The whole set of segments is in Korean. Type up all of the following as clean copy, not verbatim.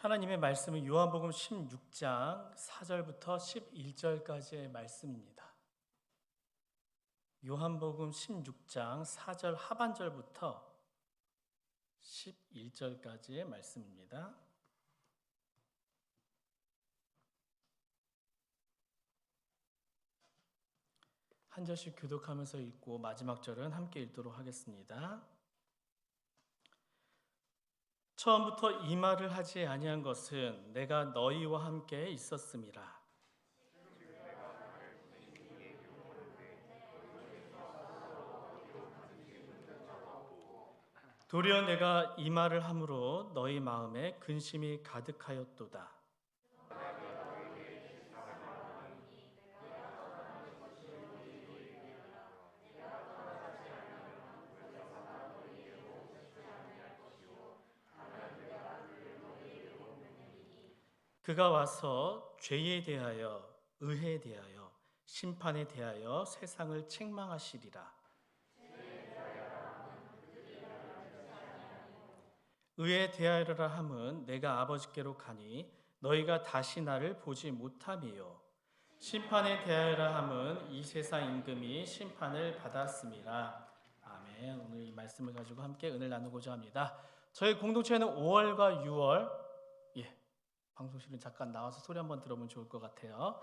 하나님의 말씀은 요한복음 16장 4절부터 11절까지의 말씀입니다. 요한복음 16장 4절 하반절부터 11절까지의 말씀입니다. 한 절씩 교독하면서 읽고 마지막 절은 함께 읽도록 하겠습니다. 처음부터 이 말을 하지 아니한 것은 내가 너희와 함께 있었음이라. 도리어 내가 이 말을 함으로 너희 마음에 근심이 가득하였도다. 그가 와서 죄에 대하여, 의에 대하여, 심판에 대하여 세상을 책망하시리라. 의에 대하여라 함은 내가 아버지께로 가니 너희가 다시 나를 보지 못함이요. 심판에 대하여라 함은 이 세상 임금이 심판을 받았음이라. 아멘. 오늘 이 말씀을 가지고 함께 은혜를 나누고자 합니다. 저희 공동체는 5월과 6월, 방송실은 잠깐 나와서 소리 한번 들어보면 좋을 것 같아요.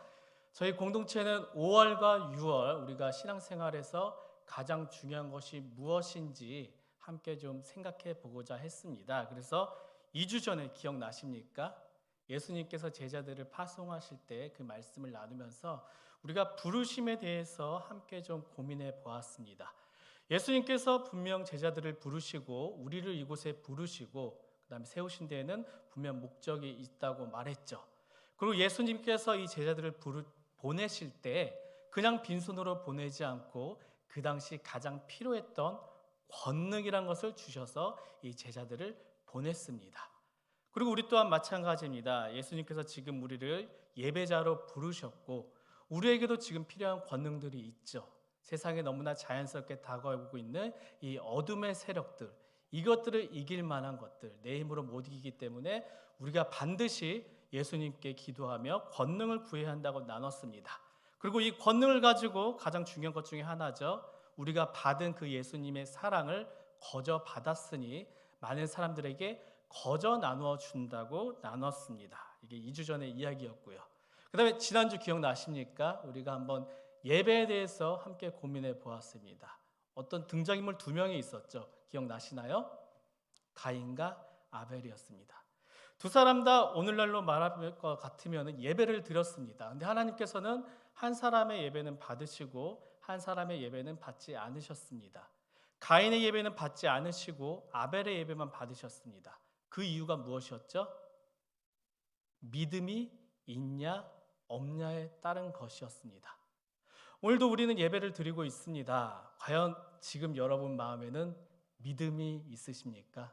저희 공동체는 5월과 6월 우리가 신앙생활에서 가장 중요한 것이 무엇인지 함께 좀 생각해 보고자 했습니다. 그래서 2주 전에 기억나십니까? 예수님께서 제자들을 파송하실 때 그 말씀을 나누면서 우리가 부르심에 대해서 함께 좀 고민해 보았습니다. 예수님께서 분명 제자들을 부르시고 우리를 이곳에 부르시고 그 다음에 세우신 데에는 분명 목적이 있다고 말했죠. 그리고 예수님께서 이 제자들을 보내실 때 그냥 빈손으로 보내지 않고 그 당시 가장 필요했던 권능이란 것을 주셔서 이 제자들을 보냈습니다. 그리고 우리 또한 마찬가지입니다. 예수님께서 지금 우리를 예배자로 부르셨고 우리에게도 지금 필요한 권능들이 있죠. 세상에 너무나 자연스럽게 다가오고 있는 이 어둠의 세력들, 이것들을 이길 만한 것들, 내 힘으로 못 이기기 때문에 우리가 반드시 예수님께 기도하며 권능을 구해야 한다고 나눴습니다. 그리고 이 권능을 가지고 가장 중요한 것 중에 하나죠. 우리가 받은 그 예수님의 사랑을 거저 받았으니 많은 사람들에게 거저 나누어 준다고 나눴습니다. 이게 2주 전의 이야기였고요. 그 다음에 지난주 기억나십니까? 우리가 한번 예배에 대해서 함께 고민해 보았습니다. 어떤 등장인물 2명이 있었죠. 기억나시나요? 가인과 아벨이었습니다. 두 사람 다 오늘날로 말할 것 같으면 예배를 드렸습니다. 근데 하나님께서는 한 사람의 예배는 받으시고 한 사람의 예배는 받지 않으셨습니다. 가인의 예배는 받지 않으시고 아벨의 예배만 받으셨습니다. 그 이유가 무엇이었죠? 믿음이 있냐 없냐에 따른 것이었습니다. 오늘도 우리는 예배를 드리고 있습니다. 과연 지금 여러분 마음에는 믿음이 있으십니까?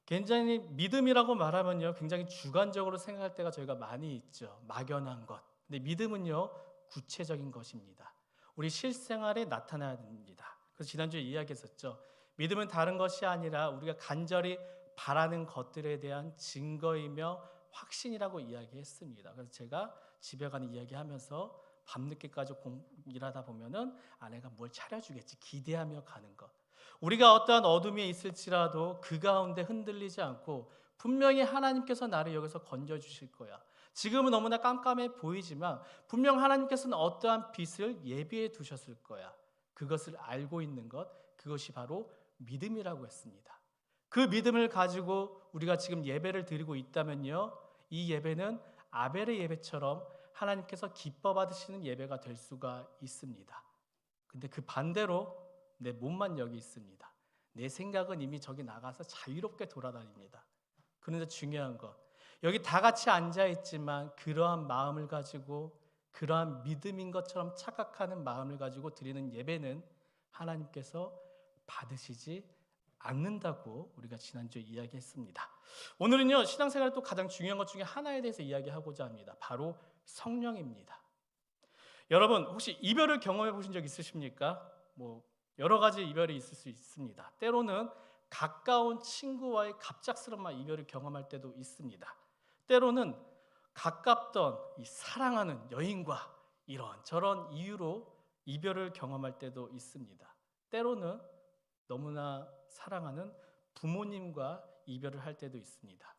굉장히 믿음이라고 말하면요, 굉장히 주관적으로 생각할 때가 저희가 많이 있죠. 막연한 것. 근데 믿음은요, 구체적인 것입니다. 우리 실생활에 나타나야 됩니다. 그래서 지난주에 이야기했었죠. 믿음은 다른 것이 아니라 우리가 간절히 바라는 것들에 대한 증거이며 확신이라고 이야기했습니다. 그래서 제가 집에 가는 이야기하면서 밤늦게까지 일하다 보면은 아내가 뭘 차려주겠지 기대하며 가는 것. 우리가 어떠한 어둠에 있을지라도 그 가운데 흔들리지 않고 분명히 하나님께서 나를 여기서 건져주실 거야. 지금은 너무나 깜깜해 보이지만 분명 하나님께서는 어떠한 빛을 예비해 두셨을 거야. 그것을 알고 있는 것, 그것이 바로 믿음이라고 했습니다. 그 믿음을 가지고 우리가 지금 예배를 드리고 있다면요, 이 예배는 아벨의 예배처럼 하나님께서 기뻐 받으시는 예배가 될 수가 있습니다. 근데 그 반대로 내 몸만 여기 있습니다. 내 생각은 이미 저기 나가서 자유롭게 돌아다닙니다. 그런데 중요한 것, 여기 다 같이 앉아있지만 그러한 마음을 가지고 그러한 믿음인 것처럼 착각하는 마음을 가지고 드리는 예배는 하나님께서 받으시지 않는다고 우리가 지난주에 이야기했습니다. 오늘은요, 신앙생활 또 가장 중요한 것 중에 하나에 대해서 이야기하고자 합니다. 바로 성령입니다. 여러분 혹시 이별을 경험해 보신 적 있으십니까? 여러 가지 이별이 있을 수 있습니다. 때로는 가까운 친구와의 갑작스러운 이별을 경험할 때도 있습니다. 때로는 가깝던 이 사랑하는 여인과 이런저런 이유로 이별을 경험할 때도 있습니다. 때로는 너무나 사랑하는 부모님과 이별을 할 때도 있습니다.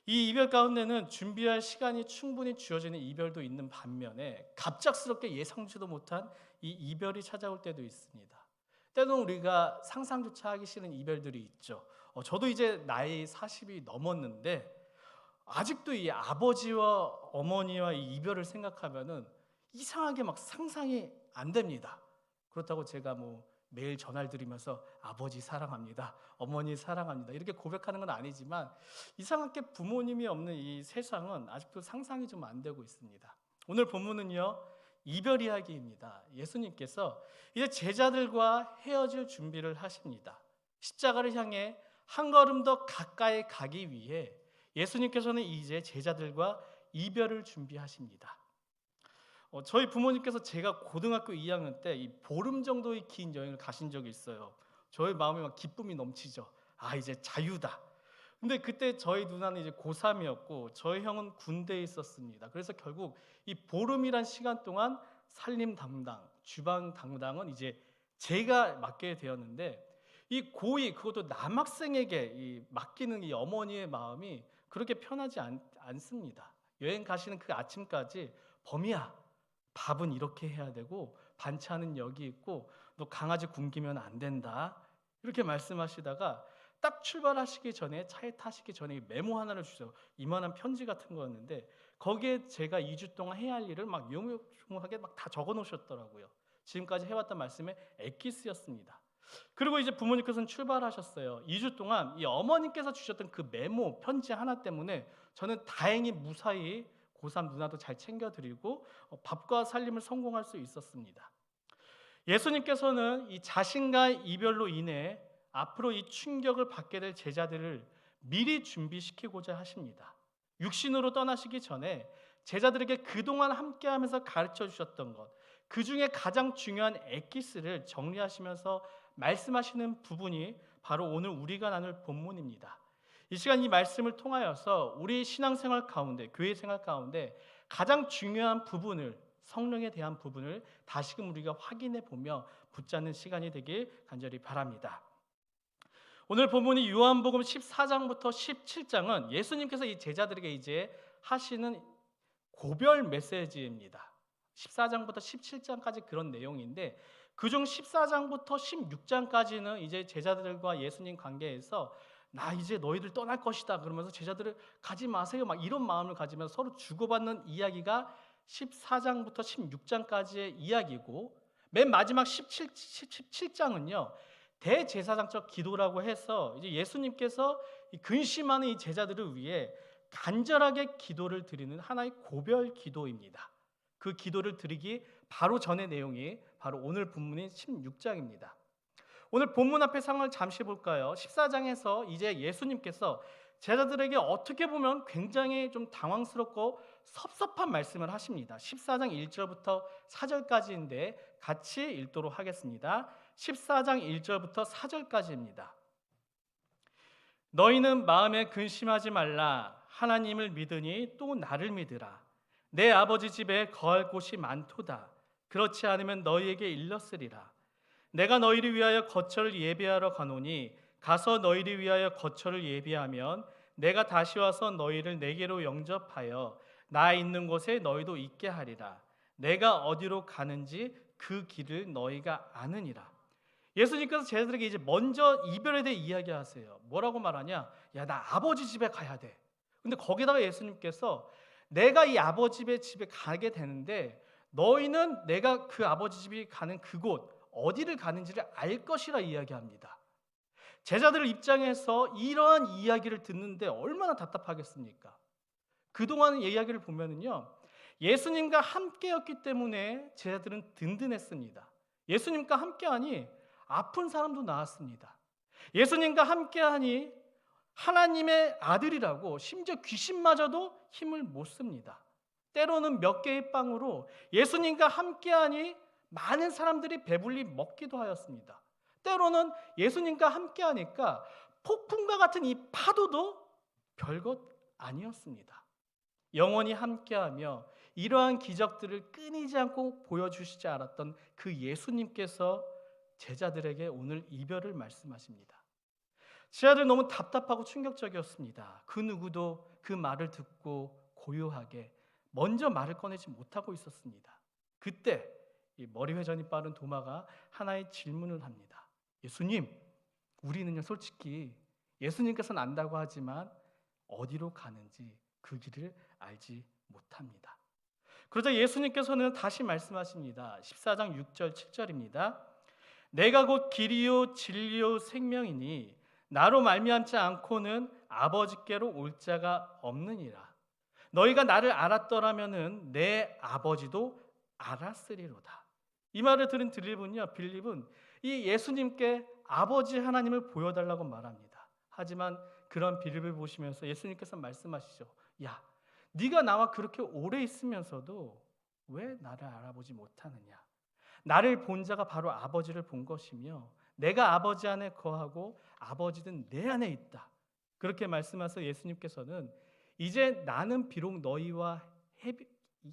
이 이별 가운데는 준비할 시간이 충분히 주어지는 이별도 있는 반면에 갑작스럽게 예상치도 못한 이 이별이 찾아올 때도 있습니다. 때로는 우리가 상상조차 하기 싫은 이별들이 있죠. 저도 이제 나이 40이 넘었는데 아직도 이 아버지와 어머니와 이 이별을 생각하면은 이상하게 막 상상이 안 됩니다. 그렇다고 제가 매일 전화를 드리면서 아버지 사랑합니다, 어머니 사랑합니다 이렇게 고백하는 건 아니지만 이상하게 부모님이 없는 이 세상은 아직도 상상이 좀 안 되고 있습니다. 오늘 본문은요, 이별 이야기입니다. 예수님께서 이제 제자들과 헤어질 준비를 하십니다. 십자가를 향해 한 걸음 더 가까이 가기 위해 예수님께서는 이제 제자들과 이별을 준비하십니다. 저희 부모님께서 제가 고등학교 2학년 때 이 보름 정도의 긴 여행을 가신 적이 있어요. 저희 마음에 막 기쁨이 넘치죠. 아, 이제 자유다. 근데 그때 저희 누나는 이제 고3이었고 저희 형은 군대에 있었습니다. 그래서 결국 이 보름이란 시간 동안 살림 담당, 주방 담당은 이제 제가 맡게 되었는데 이 고이 그것도 남학생에게 이 맡기는 이 어머니의 마음이 그렇게 편하지 않습니다. 여행 가시는 그 아침까지 범이야, 밥은 이렇게 해야 되고 반찬은 여기 있고 너 강아지 굶기면 안 된다 이렇게 말씀하시다가 딱 출발하시기 전에 차에 타시기 전에 메모 하나를 주세요. 이만한 편지 같은 거였는데 거기에 제가 2주 동안 해야 할 일을 막 요모조모하게 막 다 적어 놓으셨더라고요. 지금까지 해왔던 말씀의 엑기스였습니다. 그리고 이제 부모님께서는 출발하셨어요. 2주 동안 이 어머님께서 주셨던 그 메모 편지 하나 때문에 저는 다행히 무사히 고3 누나도 잘 챙겨드리고 밥과 살림을 성공할 수 있었습니다. 예수님께서는 이 자신과의 이별로 인해 앞으로 이 충격을 받게 될 제자들을 미리 준비시키고자 하십니다. 육신으로 떠나시기 전에 제자들에게 그동안 함께하면서 가르쳐 주셨던 것, 그 중에 가장 중요한 엑기스를 정리하시면서 말씀하시는 부분이 바로 오늘 우리가 나눌 본문입니다. 이 시간 이 말씀을 통하여서 우리 신앙생활 가운데, 교회 생활 가운데 가장 중요한 부분을, 성령에 대한 부분을 다시금 우리가 확인해 보며 붙잡는 시간이 되길 간절히 바랍니다. 오늘 본문이 요한복음 14장부터 17장은 예수님께서 이 제자들에게 이제 하시는 고별 메시지입니다. 14장부터 17장까지 그런 내용인데 그중 14장부터 16장까지는 이제 제자들과 예수님 관계에서 나 이제 너희들 떠날 것이다 그러면서 제자들을 가지 마세요 막 이런 마음을 가지면서 서로 주고받는 이야기가 14장부터 16장까지의 이야기고 맨 마지막 17장은요 대제사장적 기도라고 해서 이제 예수님께서 근심하는 이 제자들을 위해 간절하게 기도를 드리는 하나의 고별 기도입니다. 그 기도를 드리기 바로 전의 내용이 바로 오늘 본문인 16장입니다. 오늘 본문 앞에 상황을 잠시 볼까요? 14장에서 이제 예수님께서 제자들에게 어떻게 보면 굉장히 좀 당황스럽고 섭섭한 말씀을 하십니다. 14장 1절부터 4절까지인데 같이 읽도록 하겠습니다. 14장 1절부터 4절까지입니다. 너희는 마음에 근심하지 말라. 하나님을 믿으니 또 나를 믿으라. 내 아버지 집에 거할 곳이 많도다. 그렇지 않으면 너희에게 일렀으리라. 내가 너희를 위하여 거처를 예비하러 가노니 가서 너희를 위하여 거처를 예비하면 내가 다시 와서 너희를 내게로 영접하여 나 있는 곳에 너희도 있게 하리라. 내가 어디로 가는지 그 길을 너희가 아느니라. 예수님께서 제자들에게 이제 먼저 이별에 대해 이야기하세요. 뭐라고 말하냐? 야, 나 아버지 집에 가야 돼. 근데 거기다가 예수님께서 내가 이 아버지 집에 가게 되는데 너희는 내가 그 아버지 집이 가는 그곳 어디를 가는지를 알 것이라 이야기합니다. 제자들 입장에서 이러한 이야기를 듣는데 얼마나 답답하겠습니까? 그동안 이야기를 보면은요, 예수님과 함께였기 때문에 제자들은 든든했습니다. 예수님과 함께하니 아픈 사람도 나았습니다. 예수님과 함께하니 하나님의 아들이라고 심지어 귀신마저도 힘을 못 씁니다. 때로는 몇 개의 빵으로 예수님과 함께하니 많은 사람들이 배불리 먹기도 하였습니다. 때로는 예수님과 함께 하니까 폭풍과 같은 이 파도도 별것 아니었습니다. 영원히 함께하며 이러한 기적들을 끊이지 않고 보여주시지 않았던 그 예수님께서 제자들에게 오늘 이별을 말씀하십니다. 제자들 너무 답답하고 충격적이었습니다. 그 누구도 그 말을 듣고 고요하게 먼저 말을 꺼내지 못하고 있었습니다. 그때 이 머리 회전이 빠른 도마가 하나의 질문을 합니다. 예수님, 우리는요 솔직히 예수님께서는 안다고 하지만 어디로 가는지 그 길을 알지 못합니다. 그러자 예수님께서는 다시 말씀하십니다. 14장 6절 7절입니다. 내가 곧 길이요 진리요 생명이니 나로 말미암지 않고는 아버지께로 올 자가 없느니라. 너희가 나를 알았더라면은 내 아버지도 알았으리로다. 이 말을 들은 빌립은 이 예수님께 아버지 하나님을 보여달라고 말합니다. 하지만 그런 빌립을 보시면서 예수님께서 말씀하시죠. 야, 네가 나와 그렇게 오래 있으면서도 왜 나를 알아보지 못하느냐? 나를 본 자가 바로 아버지를 본 것이며 내가 아버지 안에 거하고 아버지는 내 안에 있다. 그렇게 말씀하셔서 예수님께서는 이제 나는 비록 너희와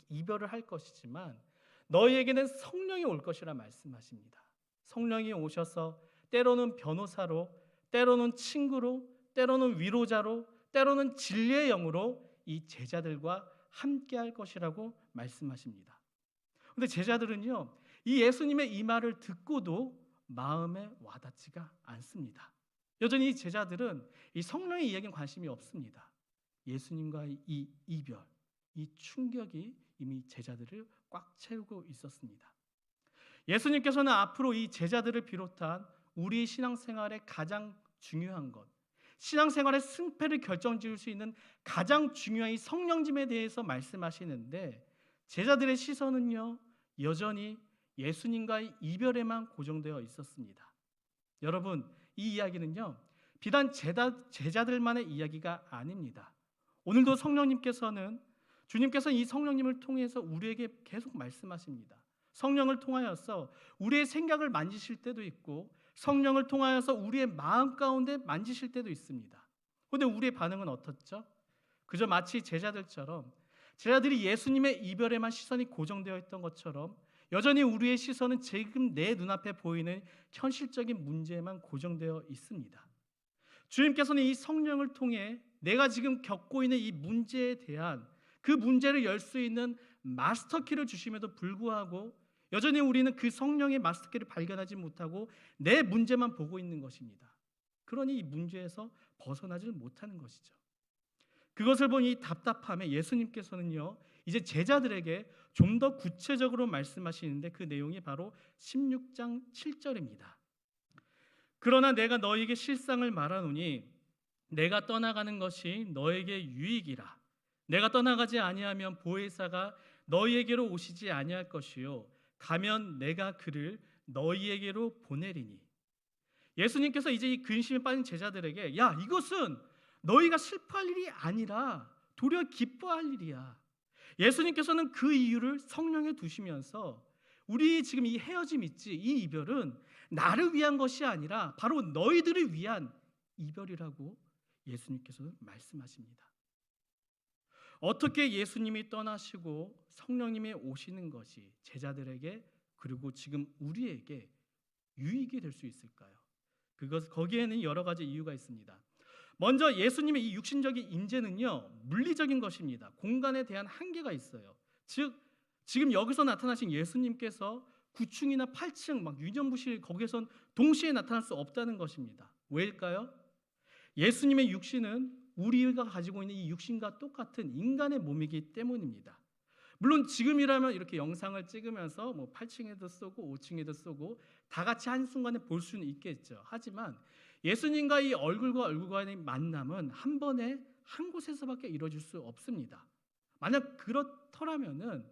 이별을 할 것이지만 너희에게는 성령이 올 것이라 말씀하십니다. 성령이 오셔서 때로는 변호사로, 때로는 친구로, 때로는 위로자로, 때로는 진리의 영으로 이 제자들과 함께 할 것이라고 말씀하십니다. 그런데 제자들은요, 이 예수님의 이 말을 듣고도 마음에 와닿지가 않습니다. 여전히 이 제자들은 이 성령의 이야기에 관심이 없습니다. 예수님과의 이 이별, 이 충격이 이미 제자들을 꽉 채우고 있었습니다. 예수님께서는 앞으로 이 제자들을 비롯한 우리 신앙생활의 가장 중요한 것, 신앙생활의 승패를 결정지을 수 있는 가장 중요한 이 성령짐에 대해서 말씀하시는데 제자들의 시선은요 여전히 예수님과의 이별에만 고정되어 있었습니다. 여러분, 이 이야기는요 비단 제자들만의 이야기가 아닙니다. 오늘도 주님께서 이 성령님을 통해서 우리에게 계속 말씀하십니다. 성령을 통하여서 우리의 생각을 만지실 때도 있고 성령을 통하여서 우리의 마음 가운데 만지실 때도 있습니다. 그런데 우리의 반응은 어떻죠? 그저 마치 제자들이 예수님의 이별에만 시선이 고정되어 있던 것처럼 여전히 우리의 시선은 지금 내 눈앞에 보이는 현실적인 문제에만 고정되어 있습니다. 주님께서는 이 성령을 통해 내가 지금 겪고 있는 이 문제에 대한 그 문제를 열 수 있는 마스터키를 주심에도 불구하고 여전히 우리는 그 성령의 마스터키를 발견하지 못하고 내 문제만 보고 있는 것입니다. 그러니 이 문제에서 벗어나지 못하는 것이죠. 그것을 본 이 답답함에 예수님께서는요 이제 제자들에게 좀 더 구체적으로 말씀하시는데 그 내용이 바로 16장 7절입니다. 그러나 내가 너희에게 실상을 말하노니 내가 떠나가는 것이 너에게 유익이라. 내가 떠나가지 아니하면 보혜사가 너희에게로 오시지 아니할 것이요 가면 내가 그를 너희에게로 보내리니. 예수님께서 이제 이 근심에 빠진 제자들에게 야, 이것은 너희가 슬퍼할 일이 아니라 도리어 기뻐할 일이야. 예수님께서는 그 이유를 성령에 두시면서 우리 지금 이 헤어짐 있지, 이 이별은 나를 위한 것이 아니라 바로 너희들을 위한 이별이라고 예수님께서 말씀하십니다. 어떻게 예수님이 떠나시고 성령님이 오시는 것이 제자들에게 그리고 지금 우리에게 유익이 될 수 있을까요? 거기에는 여러 가지 이유가 있습니다. 먼저 예수님의 이 육신적인 임재는요 물리적인 것입니다. 공간에 대한 한계가 있어요. 즉 지금 여기서 나타나신 예수님께서 9층이나 8층 막 유전부실 거기에선 동시에 나타날 수 없다는 것입니다. 왜일까요? 예수님의 육신은 우리가 가지고 있는 이 육신과 똑같은 인간의 몸이기 때문입니다. 물론 지금이라면 이렇게 영상을 찍으면서 뭐 8층에도 쏘고 5층에도 쏘고 다 같이 한순간에 볼 수는 있겠죠. 하지만 예수님과 이 얼굴과 얼굴 간의 만남은 한 번에 한 곳에서밖에 이루어질 수 없습니다. 만약 그렇더라면은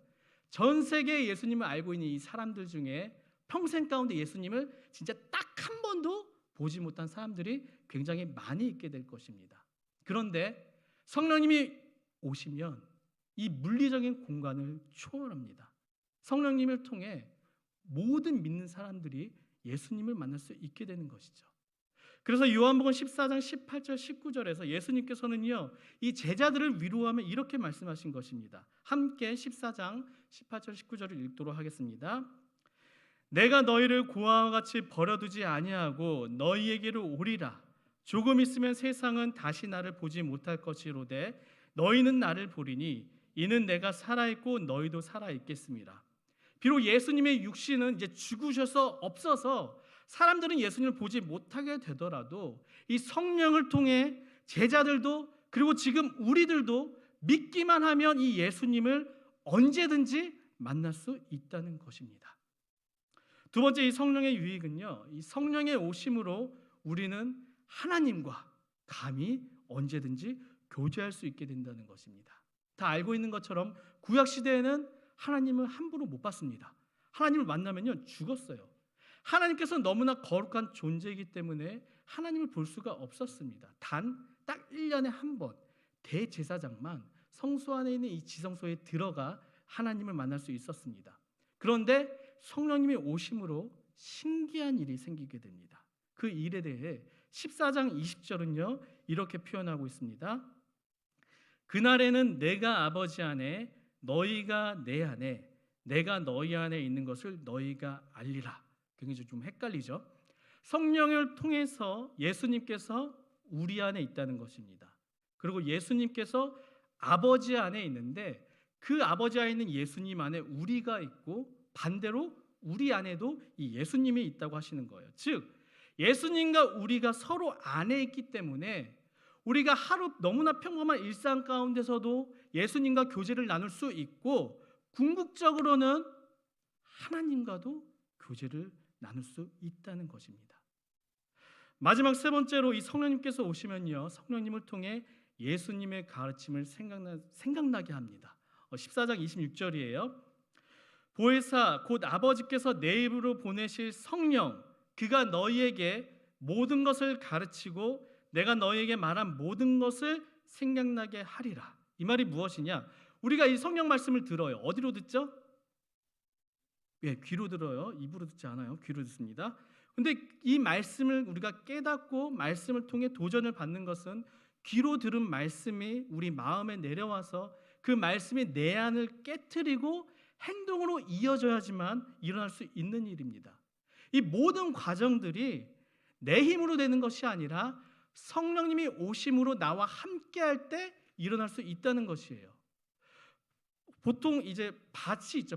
전 세계에 예수님을 알고 있는 이 사람들 중에 평생 가운데 예수님을 진짜 딱 한 번도 보지 못한 사람들이 굉장히 많이 있게 될 것입니다. 그런데 성령님이 오시면 이 물리적인 공간을 초월합니다. 성령님을 통해 모든 믿는 사람들이 예수님을 만날 수 있게 되는 것이죠. 그래서 요한복음 14장 18절 19절에서 예수님께서는요, 이 제자들을 위로하며 이렇게 말씀하신 것입니다. 함께 14장 18절 19절을 읽도록 하겠습니다. 내가 너희를 고아와 같이 버려두지 아니하고 너희에게로 오리라. 조금 있으면 세상은 다시 나를 보지 못할 것이로되 너희는 나를 보리니 이는 내가 살아있고 너희도 살아있겠습니다. 비록 예수님의 육신은 이제 죽으셔서 없어서 사람들은 예수님을 보지 못하게 되더라도 이 성령을 통해 제자들도 그리고 지금 우리들도 믿기만 하면 이 예수님을 언제든지 만날 수 있다는 것입니다. 두 번째, 이 성령의 유익은요, 이 성령의 오심으로 우리는 하나님과 감히 언제든지 교제할 수 있게 된다는 것입니다. 다 알고 있는 것처럼 구약 시대에는 하나님을 함부로 못 봤습니다. 하나님을 만나면요 죽었어요. 하나님께서 너무나 거룩한 존재이기 때문에 하나님을 볼 수가 없었습니다. 단 딱 1년에 한 번 대제사장만 성소 안에 있는 이 지성소에 들어가 하나님을 만날 수 있었습니다. 그런데 성령님이 오심으로 신기한 일이 생기게 됩니다. 그 일에 대해 14장 20절은요 이렇게 표현하고 있습니다. 그날에는 내가 아버지 안에 너희가 내 안에 내가 너희 안에 있는 것을 너희가 알리라. 굉장히 좀 헷갈리죠. 성령을 통해서 예수님께서 우리 안에 있다는 것입니다. 그리고 예수님께서 아버지 안에 있는데 그 아버지 안에 있는 예수님 안에 우리가 있고 반대로 우리 안에도 이 예수님이 있다고 하시는 거예요. 즉 예수님과 우리가 서로 안에 있기 때문에 우리가 하루 너무나 평범한 일상 가운데서도 예수님과 교제를 나눌 수 있고 궁극적으로는 하나님과도 교제를 나눌 수 있다는 것입니다. 마지막 세 번째로 이 성령님께서 오시면요 성령님을 통해 예수님의 가르침을 생각나게 합니다. 14장 26절이에요. 보혜사 곧 아버지께서 내 입으로 보내실 성령 그가 너희에게 모든 것을 가르치고 내가 너희에게 말한 모든 것을 생각나게 하리라. 이 말이 무엇이냐? 우리가 이 성령 말씀을 들어요. 어디로 듣죠? 예, 귀로 들어요. 입으로 듣지 않아요. 귀로 듣습니다. 근데 이 말씀을 우리가 깨닫고 말씀을 통해 도전을 받는 것은 귀로 들은 말씀이 우리 마음에 내려와서 그 말씀이 내 안을 깨트리고 행동으로 이어져야지만 일어날 수 있는 일입니다. 이 모든 과정들이 내 힘으로 되는 것이 아니라 성령님이 오심으로 나와 함께할 때 일어날 수 있다는 것이에요. 보통 이제 밭이 있죠.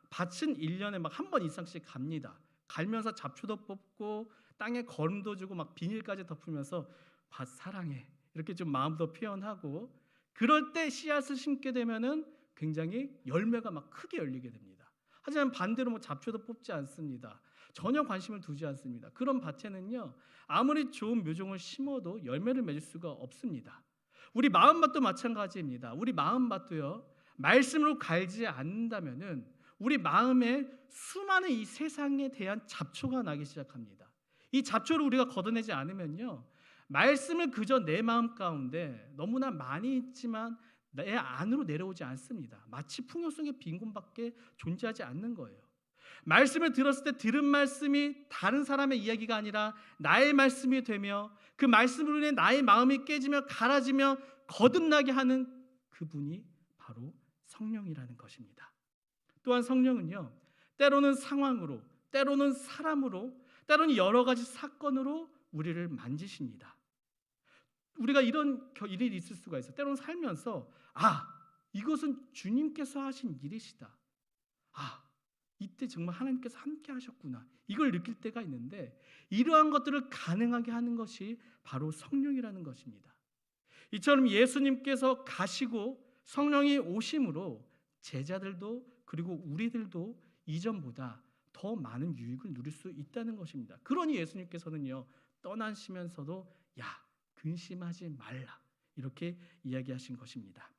밭은 1년에 막 한 번 이상씩 갑니다. 갈면서 잡초도 뽑고 땅에 거름도 주고 막 비닐까지 덮으면서 밭 사랑해 이렇게 좀 마음도 표현하고 그럴 때 씨앗을 심게 되면은 굉장히 열매가 막 크게 열리게 됩니다. 하지만 반대로 뭐 잡초도 뽑지 않습니다. 전혀 관심을 두지 않습니다. 그런 밭에는요 아무리 좋은 묘종을 심어도 열매를 맺을 수가 없습니다. 우리 마음밭도 마찬가지입니다. 우리 마음밭도요 말씀으로 갈지 않는다면은 우리 마음에 수많은 이 세상에 대한 잡초가 나기 시작합니다. 이 잡초를 우리가 걷어내지 않으면요 말씀을 그저 내 마음 가운데 너무나 많이 있지만 내 안으로 내려오지 않습니다. 마치 풍요성의 빈곤밖에 존재하지 않는 거예요. 말씀을 들었을 때 들은 말씀이 다른 사람의 이야기가 아니라 나의 말씀이 되며 그 말씀으로 인해 나의 마음이 깨지며 갈아지며 거듭나게 하는 그분이 바로 성령이라는 것입니다. 또한 성령은요 때로는 상황으로 때로는 사람으로 때로는 여러 가지 사건으로 우리를 만지십니다. 우리가 이런 일이 있을 수가 있어요. 때로는 살면서 이것은 주님께서 하신 일이시다. 이때 정말 하나님께서 함께 하셨구나. 이걸 느낄 때가 있는데 이러한 것들을 가능하게 하는 것이 바로 성령이라는 것입니다. 이처럼 예수님께서 가시고 성령이 오심으로 제자들도 그리고 우리들도 이전보다 더 많은 유익을 누릴 수 있다는 것입니다. 그러니 예수님께서는요 떠나시면서도 근심하지 말라 이렇게 이야기하신 것입니다.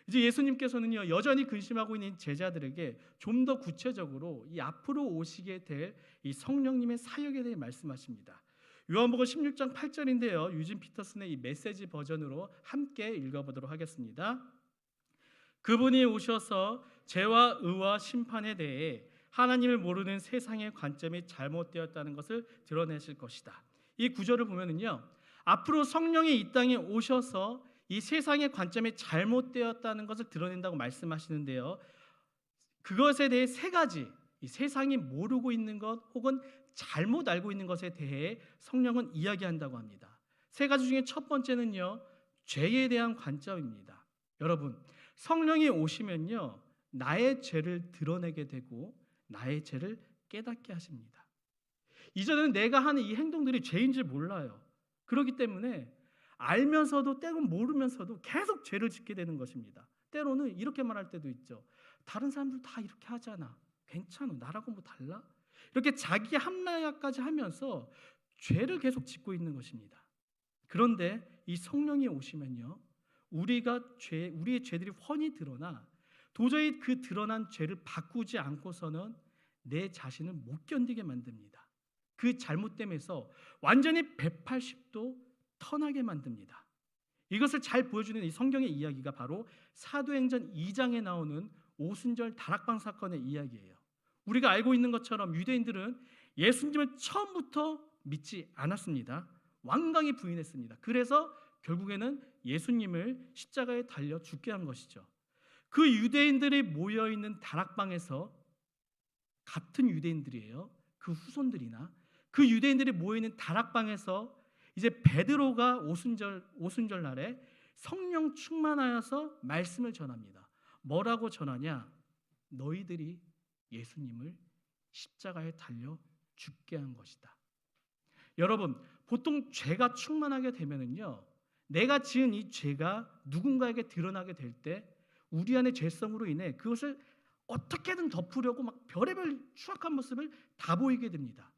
이제 예수님께서는요 여전히 근심하고 있는 제자들에게 좀 더 구체적으로 이 앞으로 오시게 될 이 성령님의 사역에 대해 말씀하십니다. 요한복음 16장 8절인데요 유진 피터슨의 이 메시지 버전으로 함께 읽어보도록 하겠습니다. 그분이 오셔서 죄와 의와 심판에 대해 하나님을 모르는 세상의 관점이 잘못되었다는 것을 드러내실 것이다. 이 구절을 보면은요, 앞으로 성령이 이 땅에 오셔서 이 세상의 관점이 잘못되었다는 것을 드러낸다고 말씀하시는데요, 그것에 대해 세 가지, 이 세상이 모르고 있는 것 혹은 잘못 알고 있는 것에 대해 성령은 이야기한다고 합니다. 세 가지 중에 첫 번째는요, 죄에 대한 관점입니다. 여러분, 성령이 오시면요, 나의 죄를 드러내게 되고 나의 죄를 깨닫게 하십니다. 이전에는 내가 하는 이 행동들이 죄인 줄 몰라요. 그렇기 때문에 알면서도 때론 모르면서도 계속 죄를 짓게 되는 것입니다. 때로는 이렇게 말할 때도 있죠. 다른 사람들 다 이렇게 하잖아. 괜찮아. 나라고 뭐 달라? 이렇게 자기 합리화까지 하면서 죄를 계속 짓고 있는 것입니다. 그런데 이 성령이 오시면요, 우리의 죄들이 훤히 드러나 도저히 그 드러난 죄를 바꾸지 않고서는 내 자신을 못 견디게 만듭니다. 그 잘못됨에서 완전히 180도 턴하게 만듭니다. 이것을 잘 보여주는 이 성경의 이야기가 바로 사도행전 2장에 나오는 오순절 다락방 사건의 이야기예요. 우리가 알고 있는 것처럼 유대인들은 예수님을 처음부터 믿지 않았습니다. 완강히 부인했습니다. 그래서 결국에는 예수님을 십자가에 달려 죽게 한 것이죠. 그 유대인들이 모여있는 다락방에서, 같은 유대인들이에요, 그 후손들이나 그 유대인들이 모여있는 다락방에서 이제 베드로가 오순절 날에 성령 충만하여서 말씀을 전합니다. 뭐라고 전하냐? 너희들이 예수님을 십자가에 달려 죽게 한 것이다. 여러분, 보통 죄가 충만하게 되면은요, 내가 지은 이 죄가 누군가에게 드러나게 될 때 우리 안의 죄성으로 인해 그것을 어떻게든 덮으려고 막 별의별 추악한 모습을 다 보이게 됩니다.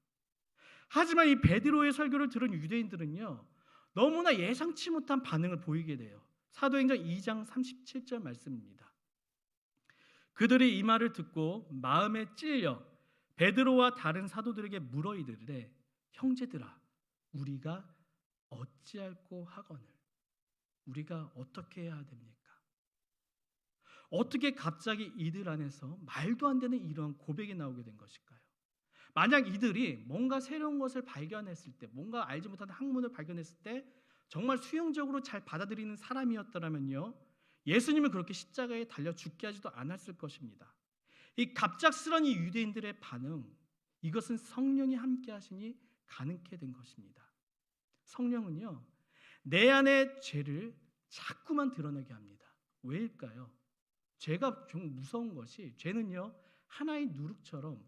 하지만 이 베드로의 설교를 들은 유대인들은요, 너무나 예상치 못한 반응을 보이게 돼요. 사도행전 2장 37절 말씀입니다. 그들이 이 말을 듣고 마음에 찔려 베드로와 다른 사도들에게 물어 이르되, 형제들아, 우리가 어찌할꼬 하거늘? 우리가 어떻게 해야 됩니까? 어떻게 갑자기 이들 안에서 말도 안 되는 이러한 고백이 나오게 된 것일까요? 만약 이들이 뭔가 새로운 것을 발견했을 때, 뭔가 알지 못한 학문을 발견했을 때 정말 수용적으로 잘 받아들이는 사람이었더라면요, 예수님을 그렇게 십자가에 달려 죽게 하지도 않았을 것입니다. 이 갑작스런 이 유대인들의 반응, 이것은 성령이 함께 하시니 가능케 된 것입니다. 성령은요, 내 안의 죄를 자꾸만 드러내게 합니다. 왜일까요? 죄가 좀 무서운 것이, 죄는요, 하나의 누룩처럼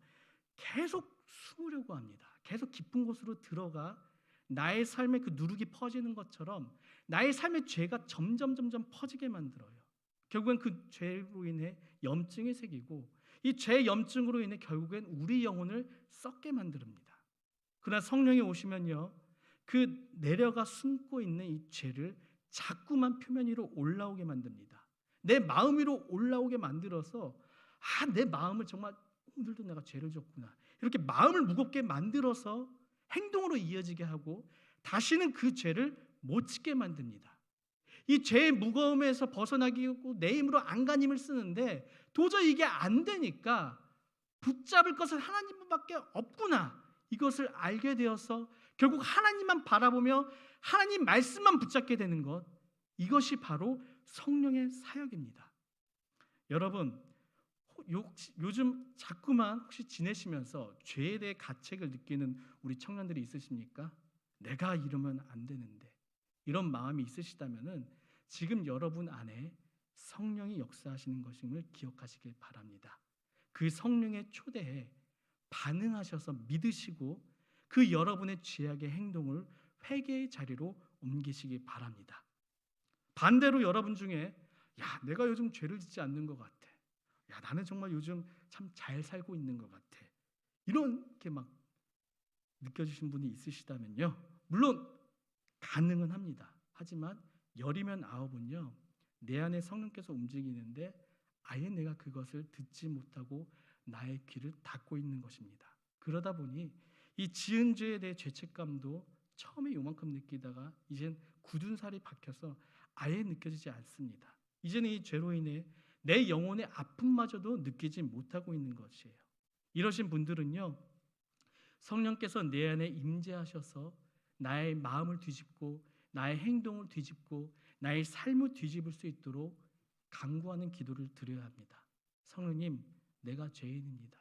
계속 숨으려고 합니다. 계속 깊은 곳으로 들어가 나의 삶에 그 누룩이 퍼지는 것처럼 나의 삶의 죄가 점점 퍼지게 만들어요. 결국엔 그 죄로 인해 염증이 생기고, 이 죄의 염증으로 인해 결국엔 우리 영혼을 썩게 만듭니다. 그러나 성령이 오시면요, 그 내려가 숨고 있는 이 죄를 자꾸만 표면 위로 올라오게 만듭니다. 내 마음 위로 올라오게 만들어서, 내 마음을 정말 오늘도 내가 죄를 졌구나, 이렇게 마음을 무겁게 만들어서 행동으로 이어지게 하고 다시는 그 죄를 못 짓게 만듭니다. 이 죄의 무거움에서 벗어나기 위해 내 힘으로 안간힘을 쓰는데 도저히 이게 안 되니까 붙잡을 것은 하나님밖에 없구나, 이것을 알게 되어서 결국 하나님만 바라보며 하나님 말씀만 붙잡게 되는 것, 이것이 바로 성령의 사역입니다. 여러분, 요즘 자꾸만 혹시 지내시면서 죄에 대해 가책을 느끼는 우리 청년들이 있으십니까? 내가 이러면 안 되는데, 이런 마음이 있으시다면은 지금 여러분 안에 성령이 역사하시는 것임을 기억하시길 바랍니다. 그 성령의 초대에 반응하셔서 믿으시고 그 여러분의 죄악의 행동을 회개의 자리로 옮기시기 바랍니다. 반대로 여러분 중에, 내가 요즘 죄를 짓지 않는 것 같아, 나는 정말 요즘 참 잘 살고 있는 것 같아, 이렇게 막 느껴지신 분이 있으시다면요, 물론 가능은 합니다. 하지만 열이면 아홉은요, 내 안에 성령께서 움직이는데 아예 내가 그것을 듣지 못하고 나의 귀를 닫고 있는 것입니다. 그러다 보니 이 지은 죄에 대해 죄책감도 처음에 요만큼 느끼다가 이젠 굳은 살이 박혀서 아예 느껴지지 않습니다. 이제는 이 죄로 인해 내 영혼의 아픔마저도 느끼지 못하고 있는 것이에요. 이러신 분들은요, 성령께서 내 안에 임재하셔서 나의 마음을 뒤집고 나의 행동을 뒤집고 나의 삶을 뒤집을 수 있도록 간구하는 기도를 드려야 합니다. 성령님, 내가 죄인입니다.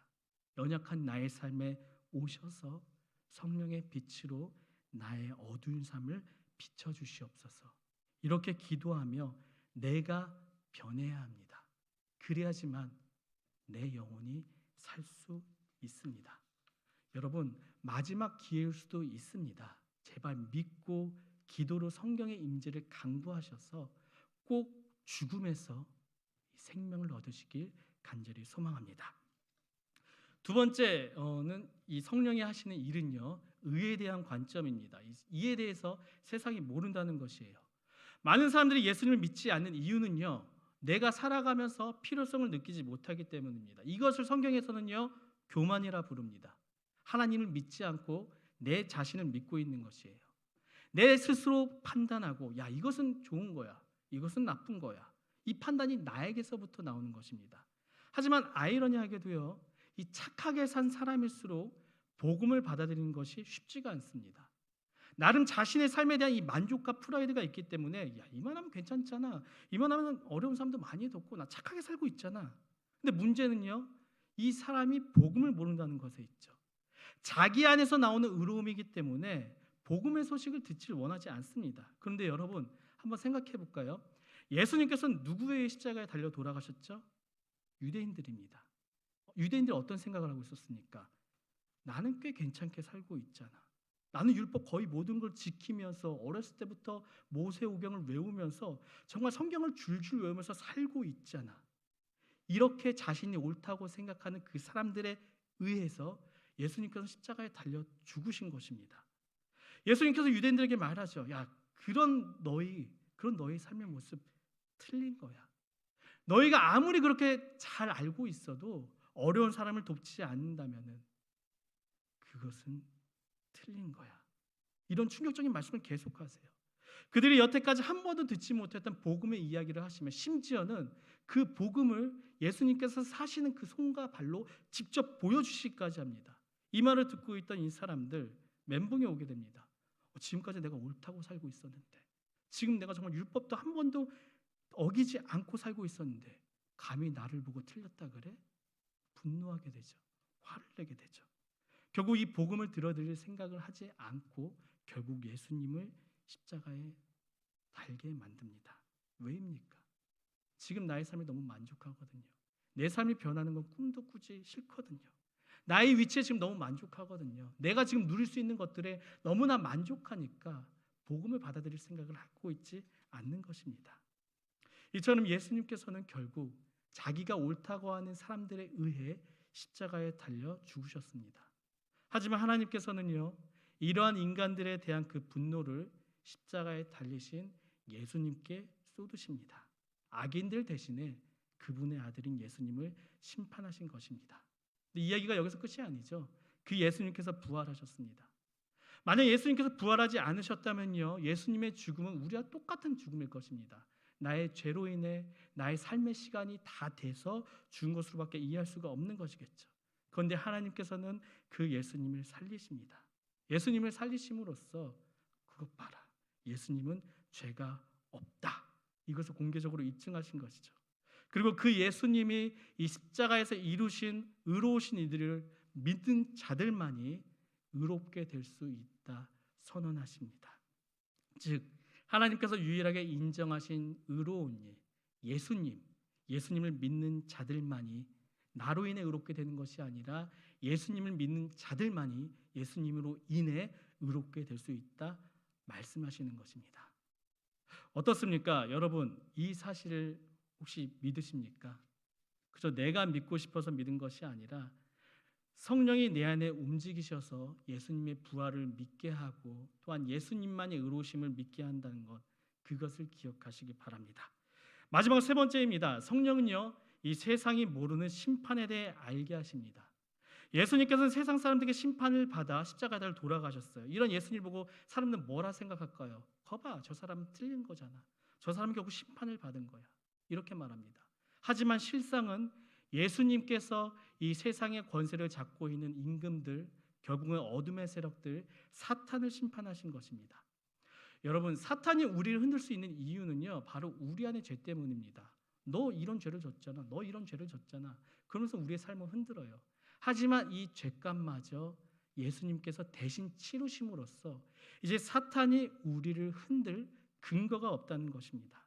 연약한 나의 삶에 오셔서 성령의 빛으로 나의 어두운 삶을 비춰주시옵소서. 이렇게 기도하며 내가 변해야 합니다. 그래야지만 내 영혼이 살 수 있습니다. 여러분, 마지막 기회일 수도 있습니다. 제발 믿고 기도로 성령의 임재를 강구하셔서 꼭 죽음에서 생명을 얻으시길 간절히 소망합니다. 두 번째는 이 성령이 하시는 일은요, 의에 대한 관점입니다. 이에 대해서 세상이 모른다는 것이에요. 많은 사람들이 예수님을 믿지 않는 이유는요, 내가 살아가면서 필요성을 느끼지 못하기 때문입니다. 이것을 성경에서는요, 교만이라 부릅니다. 하나님을 믿지 않고 내 자신을 믿고 있는 것이에요. 내 스스로 판단하고, 야, 이것은 좋은 거야, 이것은 나쁜 거야. 이 판단이 나에게서부터 나오는 것입니다. 하지만 아이러니하게도요, 이 착하게 산 사람일수록 복음을 받아들이는 것이 쉽지가 않습니다. 나름 자신의 삶에 대한 이 만족과 프라이드가 있기 때문에, 야, 이만하면 괜찮잖아, 이만하면 어려운 사람도 많이 돕고 나 착하게 살고 있잖아. 근데 문제는요, 이 사람이 복음을 모른다는 것에 있죠. 자기 안에서 나오는 의로움이기 때문에 복음의 소식을 듣지를 원하지 않습니다. 그런데 여러분, 한번 생각해 볼까요? 예수님께서는 누구의 십자가에 달려 돌아가셨죠? 유대인들입니다. 유대인들이 어떤 생각을 하고 있었습니까? 나는 꽤 괜찮게 살고 있잖아. 나는 율법 거의 모든 걸 지키면서 어렸을 때부터 모세오경을 외우면서 정말 성경을 줄줄 외우면서 살고 있잖아. 이렇게 자신이 옳다고 생각하는 그 사람들에 의해서 예수님께서 십자가에 달려 죽으신 것입니다. 예수님께서 유대인들에게 말하죠. 야, 그런 너희 삶의 모습 틀린 거야. 너희가 아무리 그렇게 잘 알고 있어도 어려운 사람을 돕지 않는다면은 그것은 틀린 거야. 이런 충격적인 말씀을 계속하세요. 그들이 여태까지 한 번도 듣지 못했던 복음의 이야기를 하시며, 심지어는 그 복음을 예수님께서 사시는 그 손과 발로 직접 보여주시기까지 합니다. 이 말을 듣고 있던 이 사람들 멘붕에 오게 됩니다. 지금까지 내가 옳다고 살고 있었는데, 지금 내가 정말 율법도 한 번도 어기지 않고 살고 있었는데 감히 나를 보고 틀렸다 그래? 분노하게 되죠. 화를 내게 되죠. 결국 이 복음을 들어드릴 생각을 하지 않고 결국 예수님을 십자가에 달게 만듭니다. 왜입니까? 지금 나의 삶에 너무 만족하거든요. 내 삶이 변하는 건 꿈도 꾸지 싫거든요. 나의 위치에 지금 너무 만족하거든요. 내가 지금 누릴 수 있는 것들에 너무나 만족하니까 복음을 받아들일 생각을 하고 있지 않는 것입니다. 이처럼 예수님께서는 결국 자기가 옳다고 하는 사람들에 의해 십자가에 달려 죽으셨습니다. 하지만 하나님께서는요, 이러한 인간들에 대한 그 분노를 십자가에 달리신 예수님께 쏟으십니다. 악인들 대신에 그분의 아들인 예수님을 심판하신 것입니다. 근데 이야기가 여기서 끝이 아니죠. 그 예수님께서 부활하셨습니다. 만약 예수님께서 부활하지 않으셨다면요, 예수님의 죽음은 우리와 똑같은 죽음일 것입니다. 나의 죄로 인해 나의 삶의 시간이 다 돼서 죽은 것으로밖에 이해할 수가 없는 것이겠죠. 그런데 하나님께서는 그 예수님을 살리십니다. 예수님을 살리심으로써 그것 봐라, 예수님은 죄가 없다, 이것을 공개적으로 입증하신 것이죠. 그리고 그 예수님이 이 십자가에서 이루신 의로우신 이들을 믿는 자들만이 의롭게 될 수 있다 선언하십니다. 즉 하나님께서 유일하게 인정하신 의로운 일, 예수님을 믿는 자들만이 나로 인해 의롭게 되는 것이 아니라 예수님을 믿는 자들만이 예수님으로 인해 의롭게 될 수 있다 말씀하시는 것입니다. 어떻습니까? 여러분, 이 사실을 혹시 믿으십니까? 그저 내가 믿고 싶어서 믿은 것이 아니라 성령이 내 안에 움직이셔서 예수님의 부활을 믿게 하고 또한 예수님만의 의로우심을 믿게 한다는 것, 그것을 기억하시기 바랍니다. 마지막 세 번째입니다. 성령은요, 이 세상이 모르는 심판에 대해 알게 하십니다. 예수님께서는 세상 사람들에게 심판을 받아 십자가를 돌아가셨어요. 이런 예수님을 보고 사람들은 뭐라 생각할까요? 거봐, 저 사람은 틀린 거잖아. 저 사람은 결국 심판을 받은 거야. 이렇게 말합니다. 하지만 실상은 예수님께서 이 세상의 권세를 잡고 있는 임금들, 결국은 어둠의 세력들, 사탄을 심판하신 것입니다. 여러분, 사탄이 우리를 흔들 수 있는 이유는요, 바로 우리 안의 죄 때문입니다. 너 이런 죄를 졌잖아, 너 이런 죄를 졌잖아, 그러면서 우리의 삶을 흔들어요. 하지만 이 죄값마저 예수님께서 대신 치르심으로써 이제 사탄이 우리를 흔들 근거가 없다는 것입니다.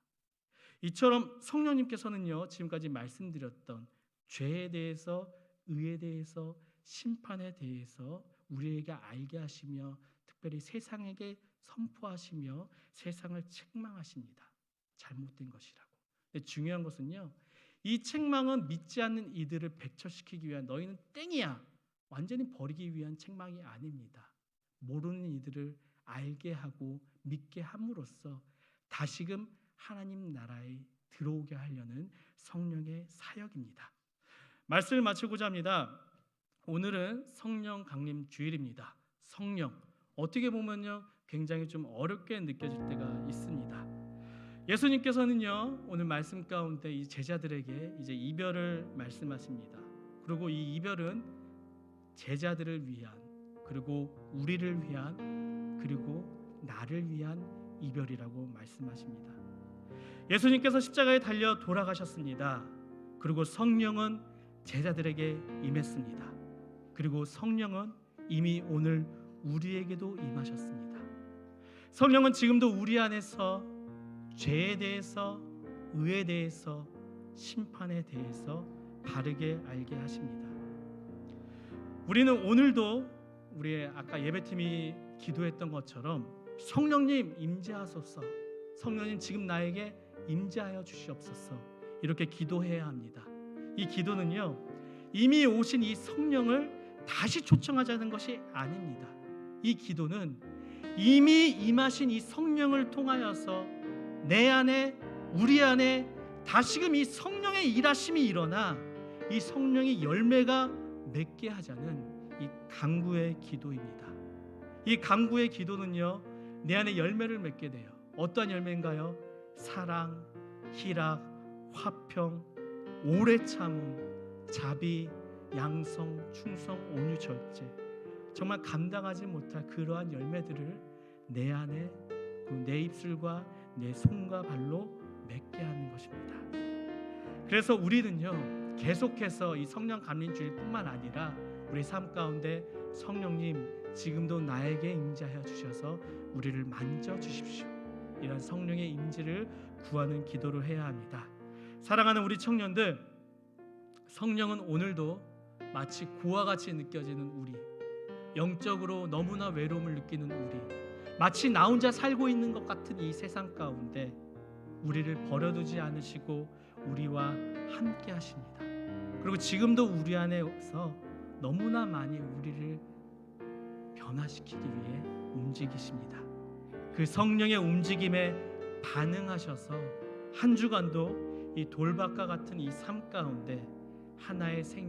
이처럼 성령님께서는요, 지금까지 말씀드렸던 죄에 대해서, 의에 대해서, 심판에 대해서 우리에게 알게 하시며 특별히 세상에게 선포하시며 세상을 책망하십니다. 잘못된 것이라고. 근데 중요한 것은요, 이 책망은 믿지 않는 이들을 백철시키기 위한, 너희는 땡이야, 완전히 버리기 위한 책망이 아닙니다. 모르는 이들을 알게 하고 믿게 함으로써 다시금 하나님 나라에 들어오게 하려는 성령의 사역입니다. 말씀을 마치고자 합니다. 오늘은 성령 강림 주일입니다. 성령, 어떻게 보면요, 굉장히 좀 어렵게 느껴질 때가 있습니다. 예수님께서는요, 오늘 말씀 가운데 이 제자들에게 이제 이별을 말씀하십니다. 그리고 이 이별은 제자들을 위한, 그리고 우리를 위한, 그리고 나를 위한 이별이라고 말씀하십니다. 예수님께서 십자가에 달려 돌아가셨습니다. 그리고 성령은 제자들에게 임했습니다. 그리고 성령은 이미 오늘 우리에게도 임하셨습니다. 성령은 지금도 우리 안에서 죄에 대해서, 의에 대해서, 심판에 대해서 바르게 알게 하십니다. 우리는 오늘도 우리의 아까 예배팀이 기도했던 것처럼 성령님 임재하소서, 성령님 지금 나에게 임재하여 주시옵소서, 이렇게 기도해야 합니다. 이 기도는요, 이미 오신 이 성령을 다시 초청하자는 것이 아닙니다. 이 기도는 이미 임하신 이 성령을 통하여서 내 안에, 우리 안에 다시금 이 성령의 일하심이 일어나 이 성령의 열매가 맺게 하자는 이 간구의 기도입니다. 이 간구의 기도는요, 내 안에 열매를 맺게 돼요. 어떤 열매인가요? 사랑, 희락, 화평, 오래 참음, 자비, 양성, 충성, 온유, 절제, 정말 감당하지 못할 그러한 열매들을 내 안에, 내 입술과 내 손과 발로 맺게 하는 것입니다. 그래서 우리는요, 계속해서 이 성령 감림 주일뿐만 아니라 우리 삶 가운데 성령님 지금도 나에게 임재하여 주셔서 우리를 만져 주십시오, 이런 성령의 임재를 구하는 기도를 해야 합니다. 사랑하는 우리 청년들, 성령은 오늘도 마치 고와 같이 느껴지는 우리, 영적으로 너무나 외로움을 느끼는 우리, 마치 나 혼자 살고 있는 것 같은 이 세상 가운데 우리를 버려두지 않으시고 우리와 함께 하십니다. 그리고 지금도 우리 안에서 너무나 많이 우리를 변화시키기 위해 움직이십니다. 그 성령의 움직임에 반응하셔서 한 주간도 이 돌밭과 같은 이 삶 가운데 하나의 생명